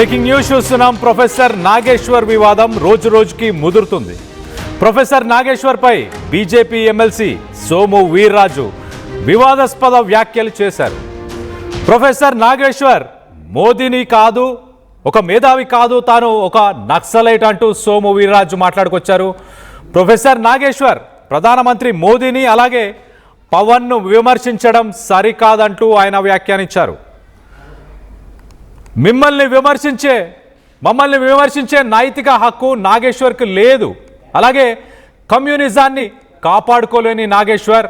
Breaking news చూస్తున్నాం. Professor Nageshwar వివాదం రోజు రోజుకి ముదురుతుంది. ప్రొఫెసర్ నాగేశ్వర్ పై బీజేపీ ఎమ్మెల్సీ సోము వీర్రాజు వివాదాస్పద వ్యాఖ్యలు చేశారు. ప్రొఫెసర్ నాగేశ్వర్ మోదీని కాదు, ఒక మేధావి కాదు, తాను ఒక నక్సలైట్ అంటూ సోము వీర్రాజు మాట్లాడుకొచ్చారు. ప్రొఫెసర్ నాగేశ్వర్ ప్రధానమంత్రి మోదీని అలాగే పవన్ను విమర్శించడం సరికాదంటూ ఆయన వ్యాఖ్యానించారు. మమ్మల్ని విమర్శించే నైతిక హక్కు నాగేశ్వర్కి లేదు. అలాగే కమ్యూనిజాన్ని కాపాడుకోలేని నాగేశ్వర్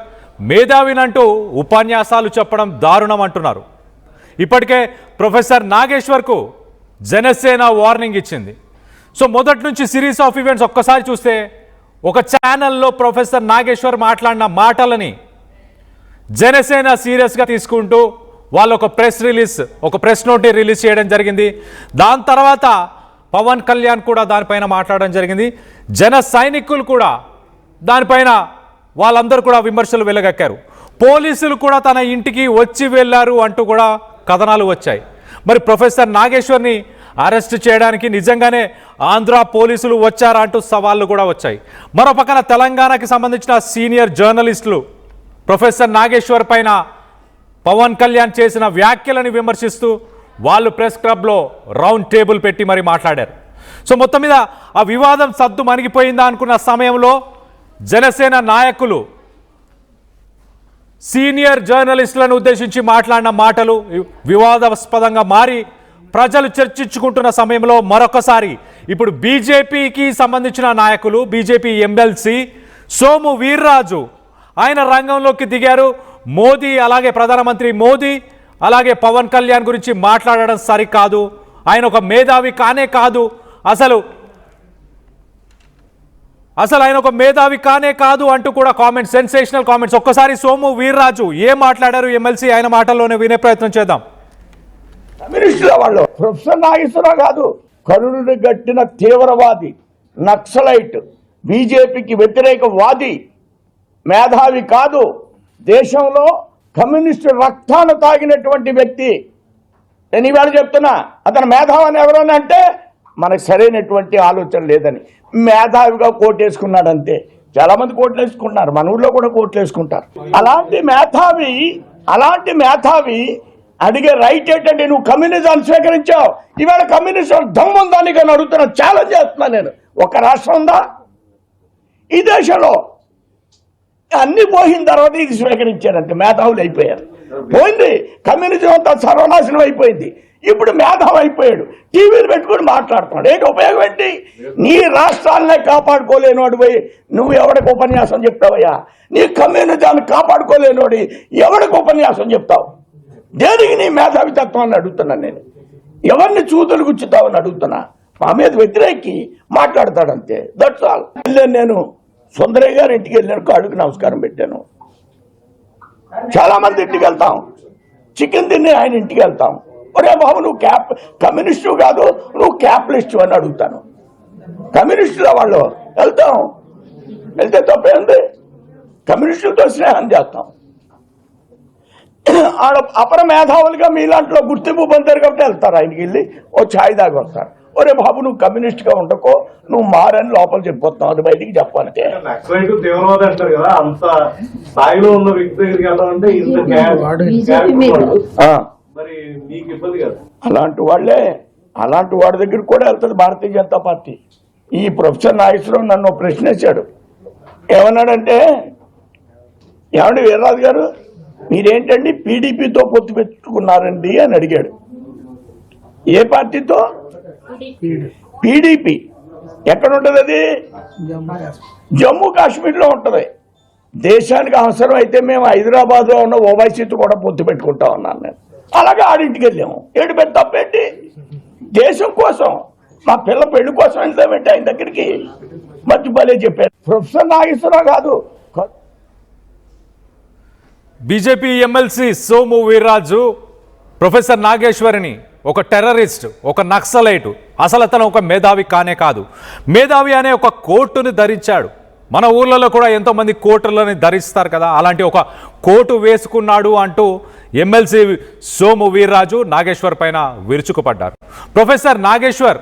మేధావినంటూ ఉపన్యాసాలు చెప్పడం దారుణం అంటున్నారు. ఇప్పటికే ప్రొఫెసర్ నాగేశ్వర్కు జనసేన వార్నింగ్ ఇచ్చింది. సో మొదటి నుంచి సిరీస్ ఆఫ్ ఈవెంట్స్ ఒక్కసారి చూస్తే ఒక ఛానల్లో ప్రొఫెసర్ నాగేశ్వర్ మాట్లాడిన మాటలని జనసేన సీరియస్గా తీసుకుంటూ వాళ్ళు ఒక ప్రెస్ నోట్ని రిలీజ్ చేయడం జరిగింది. దాని తర్వాత పవన్ కళ్యాణ్ కూడా దానిపైన మాట్లాడడం జరిగింది. జన సైనికులు కూడా దానిపైన వాళ్ళందరూ కూడా విమర్శలు వెలగక్కారు. పోలీసులు కూడా తన ఇంటికి వచ్చి వెళ్ళారు అంటూ కూడా కథనాలు వచ్చాయి. మరి ప్రొఫెసర్ నాగేశ్వర్ని అరెస్ట్ చేయడానికి నిజంగానే ఆంధ్ర పోలీసులు వచ్చారా అంటూ సవాళ్ళు కూడా వచ్చాయి. మరో పక్కన తెలంగాణకి సంబంధించిన సీనియర్ జర్నలిస్టులు ప్రొఫెసర్ నాగేశ్వర్ పైన పవన్ కళ్యాణ్ చేసిన వ్యాఖ్యలను విమర్శిస్తూ వాళ్ళు ప్రెస్ క్లబ్లో రౌండ్ టేబుల్ పెట్టి మరి మాట్లాడారు. సో మొత్తం మీద ఆ వివాదం సద్దు మణిగిపోయిందా అనుకున్న సమయంలో జనసేన నాయకులు సీనియర్ జర్నలిస్టులను ఉద్దేశించి మాట్లాడిన మాటలు వివాదాస్పదంగా మారి ప్రజలు చర్చించుకుంటున్న సమయంలో మరొకసారి ఇప్పుడు బీజేపీకి సంబంధించిన నాయకులు, బీజేపీ ఎమ్మెల్సీ సోము వీర్రాజు ఆయన రంగంలోకి దిగారు. మోదీ అలాగే ప్రధానమంత్రి మోదీ అలాగే పవన్ కళ్యాణ్ గురించి మాట్లాడడం సరికాదు, ఆయన ఒక మేధావి కానే కాదు, అసలు ఆయన ఒక మేధావి కానే కాదు అంటూ కూడా కామెంట్స్, సెన్సేషనల్ కామెంట్స్. ఒక్కసారి సోము వీర్రాజు ఏం మాట్లాడారు ఎమ్మెల్సీ, ఆయన మాటల్లోనే వినే ప్రయత్నం చేద్దాం. కమ్యూనిస్టుల వాళ్ళు ప్రొఫెసర్ నాగేశ్వరరావు కాదు, కరుణుని గట్టిన తీవ్రవాది, నక్సలైట్, బీజేపీకి వ్యతిరేకవాది, మేధావి కాదు, దేశంలో కమ్యూనిస్టు రక్తాన్ని తాగినటువంటి వ్యక్తి. నేను ఇవాళ చెప్తున్నా, అతను మేధావని ఎవరన్నా అంటే మనకు సరైనటువంటి ఆలోచన లేదని మేధావిగా కోటేసుకున్నాడు అంతే. చాలా మంది కోట్లు వేసుకుంటున్నారు, మన ఊళ్ళో కూడా కోట్లు వేసుకుంటారు. అలాంటి మేధావి అడిగే రైట్ ఏంటంటే నువ్వు కమ్యూనిజాన్ని స్వీకరించావు, ఇవాళ కమ్యూనిజం దమ్ముందాన్ని కానీ అడుగుతున్నా, ఛాలెంజ్ చేస్తున్నా నేను. ఒక రాష్ట్రం ఉందా ఈ దేశంలో? అన్ని పోయిన తర్వాత ఇది స్వీకరించారంటే మేధావులు అయిపోయారు. పోయింది కమ్యూనిజం అంతా, సర్వనాశనం అయిపోయింది. ఇప్పుడు మేధావి అయిపోయాడు, టీవీలు పెట్టుకుని మాట్లాడుతున్నాడు. ఏంటి ఉపయోగం ఏంటి? నీ రాష్ట్రాలనే కాపాడుకోలేనోడు పోయి నువ్వు ఎవరికి ఉపన్యాసం చెప్తావయ్యా? నీ కమ్యూనిజాన్ని కాపాడుకోలేనోడి ఎవరికి ఉపన్యాసం చెప్తావు? దేనికి నీ మేధావితత్వాన్ని అడుగుతున్నాను నేను. ఎవరిని చూతులు గుచ్చుతావని అడుగుతున్నా. మా మీద వ్యతిరేకి మాట్లాడతాడంతే, దట్స్ ఆల్. నేను సుందరయ్య గారి ఇంటికి వెళ్ళాను, కాళ్ళకి నమస్కారం పెట్టాను. చాలా మంది ఇంటికి వెళ్తాం, చికెన్ తిని ఆయన ఇంటికి వెళ్తాం. ఒరే బాబు నువ్వు కమ్యూనిస్టు కాదు, నువ్వు క్యాపిటలిస్టు అని అడుగుతాను. కమ్యూనిస్టుల వాళ్ళు వెళ్తాం, వెళ్తే తప్పేంది? కమ్యూనిస్టులతో స్నేహం చేస్తాం. ఆడ అపర మేధావులుగా మీలాంటిలో గుర్తింపు పొందారు కాబట్టి వెళ్తారు, ఆయనకి వెళ్ళి ఓ ఛాయ్ దాకా వస్తారు. ఒరే బాబు నువ్వు కమ్యూనిస్ట్గా ఉండకో, నువ్వు మారని లోపల చెప్పొస్తావు, అది బయటికి చెప్పాలంటే. అలాంటి వాడి దగ్గర కూడా వెళ్తుంది భారతీయ జనతా పార్టీ. ఈ ప్రొఫెసర్ నాగేశ్వరరావు నన్ను ప్రశ్న వేశాడు. ఏమన్నాడంటే, ఏమండి వీర్రాజు గారు మీరేంటండి పీడీపీతో పొత్తు పెట్టుకున్నారండి అని అడిగాడు. ఏ పార్టీతో? పీడీపీ. ఎక్కడ ఉంటుంది అది? జమ్మూ కాశ్మీర్లో ఉంటుంది. దేశానికి అవసరం అయితే మేము హైదరాబాద్లో ఉన్న ఓవైసీతో కూడా పొత్తు పెట్టుకుంటా ఉన్నాను నేను. అలాగే ఆడింటికి వెళ్ళాము. ఏంటి పెద్ద తప్పేంటి? దేశం కోసం, మా పిల్ల పెళ్లి కోసం వెళ్తామంటే ఆయన దగ్గరికి మర్చిపోలే చెప్పారు. ప్రొఫెసర్ నాగేశ్వరరావు కాదు. BJP MLC Somu Veerraju professor నాగేశ్వరిని ఒక టెర్రరిస్ట్, ఒక నక్సలైటు, అసలు అతను ఒక మేధావి కానే కాదు, మేధావి అనే ఒక కోటుని ధరించాడు. మన ఊర్లలో కూడా ఎంతోమంది కోటులని ధరిస్తారు కదా, అలాంటి ఒక కోటు వేసుకున్నాడు అంటూ ఎమ్మెల్సీ సోము వీర్రాజు నాగేశ్వర్ పైన విరుచుకుపడ్డారు. ప్రొఫెసర్ నాగేశ్వర్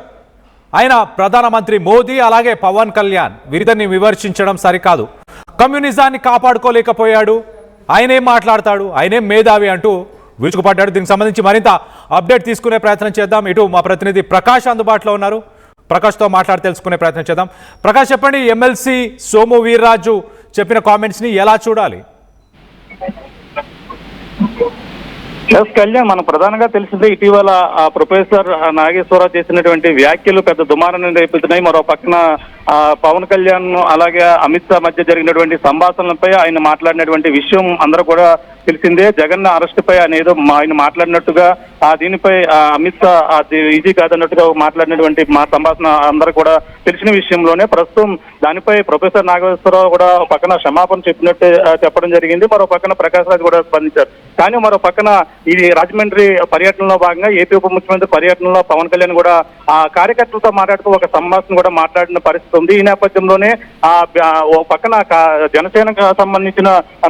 ఆయన ప్రధానమంత్రి మోదీ అలాగే పవన్ కళ్యాణ్ వీరిద్దరిని విమర్శించడం సరికాదు. కమ్యూనిజాన్ని కాపాడుకోలేకపోయాడు, ఆయనేం మాట్లాడతాడు, ఆయనేం మేధావి అంటూ విరుచుకుపడ్డాడు. దీనికి సంబంధించి మరింత అప్డేట్ తీసుకునే ప్రయత్నం చేద్దాం. ఇటు మా ప్రతినిధి ప్రకాష్ అందుబాటులో ఉన్నారు, ప్రకాష్తో మాట్లాడి తెలుసుకునే ప్రయత్నం చేద్దాం. ప్రకాష్ చెప్పండి, ఎమ్మెల్సీ సోము వీర్రాజు చెప్పిన కామెంట్స్ని ఎలా చూడాలి? కళ్యాణ్, మనం ప్రధానంగా తెలిసిందే ఇటీవల ప్రొఫెసర్ నాగేశ్వరరావు చేసినటువంటి వ్యాఖ్యలు పెద్ద దుమారాన్ని రేపుతున్నాయి. మరో పక్కన పవన్ కళ్యాణ్ అలాగే అమిత్ షా మధ్య జరిగినటువంటి సంభాషణలపై ఆయన మాట్లాడినటువంటి విషయం అందరూ కూడా తెలిసిందే. జగన్ అరెస్ట్ పై ఆయన మాట్లాడినట్టుగా దీనిపై అమిత్ షా ఈజీ కాదన్నట్టుగా మాట్లాడినటువంటి మా సంభాషణ అందరూ కూడా తెలిసిన విషయంలోనే ప్రస్తుతం దానిపై ప్రొఫెసర్ నాగేశ్వరరావు కూడా పక్కన క్షమాపణ చెప్పినట్టు చెప్పడం జరిగింది. మరో పక్కన ప్రకాష్ రాజ్ కూడా స్పందించారు. కానీ మరో పక్కన ఇది రాజమండ్రి పర్యటనలో భాగంగా ఏపీ ఉప ముఖ్యమంత్రి పర్యటనలో పవన్ కళ్యాణ్ కూడా ఆ కార్యకర్తలతో మాట్లాడుతూ ఒక సంభాషణ కూడా మాట్లాడిన పరిస్థితి ఉంది. ఈ నేపథ్యంలోనే ఓ పక్కన జనసేనకు సంబంధించిన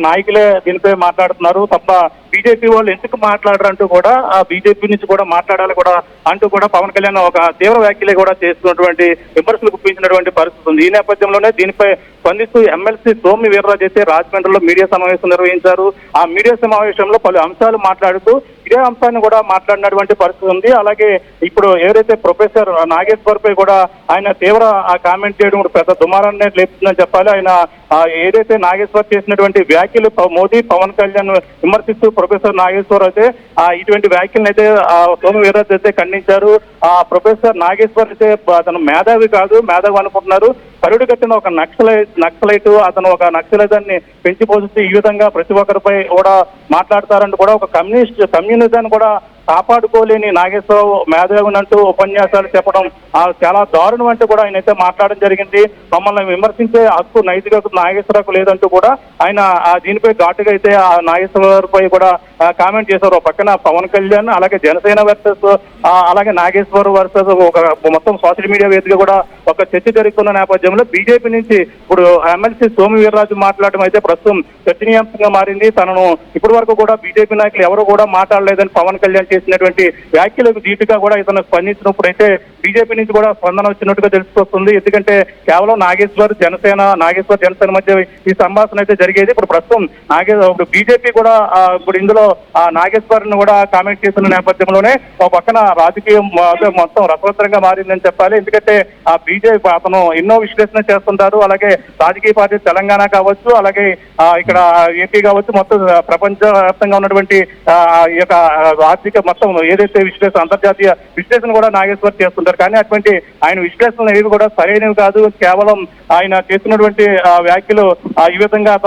నాయకులే దీనిపై మాట్లాడుతున్నారు తప్ప బీజేపీ వాళ్ళు ఎందుకు మాట్లాడరంటూ కూడా ఆ బీజేపీ నుంచి కూడా మాట్లాడాలి కూడా అంటూ కూడా పవన్ కళ్యాణ్ ఒక తీవ్ర వ్యాఖ్యలే కూడా చేస్తున్నటువంటి విమర్శలు గుప్పించినటువంటి పరిస్థితి ఉంది. ఈ నేపథ్యంలోనే దీనిపై స్పందిస్తూ ఎమ్మెల్సీ సోము వీర్రాజు అయితే రాజమండ్రిలో మీడియా సమావేశం నిర్వహించారు. ఆ మీడియా సమావేశంలో పలు అంశాలు మాట్లాడుతూ ఇదే అంశాన్ని కూడా మాట్లాడినటువంటి పరిస్థితి ఉంది. అలాగే ఇప్పుడు ఎవరైతే ప్రొఫెసర్ నాగేశ్వర్ పై కూడా ఆయన తీవ్ర కామెంట్ చేయడం కూడా పెద్ద దుమారాన్ని లేపుతుందని చెప్పాలి. ఆయన ఏదైతే నాగేశ్వర్ చేసినటువంటి వ్యాఖ్యలు మోదీ పవన్ కళ్యాణ్ విమర్శిస్తూ ప్రొఫెసర్ నాగేశ్వర్ అయితే ఇటువంటి వ్యాఖ్యలను అయితే సోము వీర్రాజు అయితే ఖండించారు. ప్రొఫెసర్ నాగేశ్వర్ అయితే అతను మేధావి కాదు, మేధావి అనుకుంటున్నారు. కరుడు కట్టిన ఒక నక్సలైట్ అతను ఒక నక్సలైజాన్ని పెంచి పోషిస్తూ ఈ విధంగా ప్రతి ఒక్కరిపై కూడా మాట్లాడతారంటూ కూడా ఒక కమ్యూనిజాన్ని కూడా కాపాడుకోలేని నాగేశ్వరరావు మేధావిని అంటూ ఉపన్యాసాలు చెప్పడం చాలా దారుణం అంటూ కూడా ఆయన అయితే మాట్లాడడం జరిగింది. మమ్మల్ని విమర్శించే హక్కు నైతిక నాగేశ్వరరావుకు లేదంటూ కూడా ఆయన దీనిపై ఘాటుగా అయితే ఆ నాగేశ్వరరావుపై కూడా కామెంట్ చేశారు. పక్కన పవన్ కళ్యాణ్ అలాగే జనసేన వర్సెస్ అలాగే నాగేశ్వర్ వర్సెస్ ఒక మొత్తం సోషల్ మీడియా వేదిక కూడా ఒక చర్చ జరుగుతున్న నేపథ్యంలో బీజేపీ నుంచి ఇప్పుడు ఎమ్మెల్సీ సోము వీర్రాజు మాట్లాడడం అయితే ప్రస్తుతం చర్చనీయాంశంగా మారింది. తనను ఇప్పటి వరకు కూడా బీజేపీ నాయకులు ఎవరు కూడా మాట్లాడలేదని పవన్ కళ్యాణ్ చేసినటువంటి వ్యాఖ్యలకు ధీటుగా కూడా ఇతను స్పందించినప్పుడు అయితే బీజేపీ నుంచి కూడా స్పందన వచ్చినట్టుగా తెలిసిపోతుంది. ఎందుకంటే కేవలం నాగేశ్వర్ జనసేన మధ్య ఈ సంభాషణ అయితే జరిగేది. ఇప్పుడు ప్రస్తుతం ఇప్పుడు బీజేపీ కూడా ఇప్పుడు ఇందులో నాగేశ్వర్ని కూడా కామెంట్ చేస్తున్న నేపథ్యంలోనే ఒక పక్కన రాజకీయం మొత్తం రసవత్తరంగా మారిందని చెప్పాలి. ఎందుకంటే ఆ బీజేపీ అతను ఎన్నో విశ్లేషణ చేస్తుంటారు. అలాగే రాజకీయ పార్టీ తెలంగాణ కావచ్చు, అలాగే ఇక్కడ ఏపీ కావచ్చు, మొత్తం ప్రపంచవ్యాప్తంగా ఉన్నటువంటి ఈ యొక్క ఆర్థిక మొత్తం ఏదైతే అంతర్జాతీయ విశ్లేషణ కూడా నాగేశ్వర్ చేస్తుంటారు. కానీ అటువంటి ఆయన విశ్లేషణలు ఏవి కూడా సరైనవి కాదు. కేవలం ఆయన చేస్తున్నటువంటి వ్యాఖ్యలు ఈ విధంగా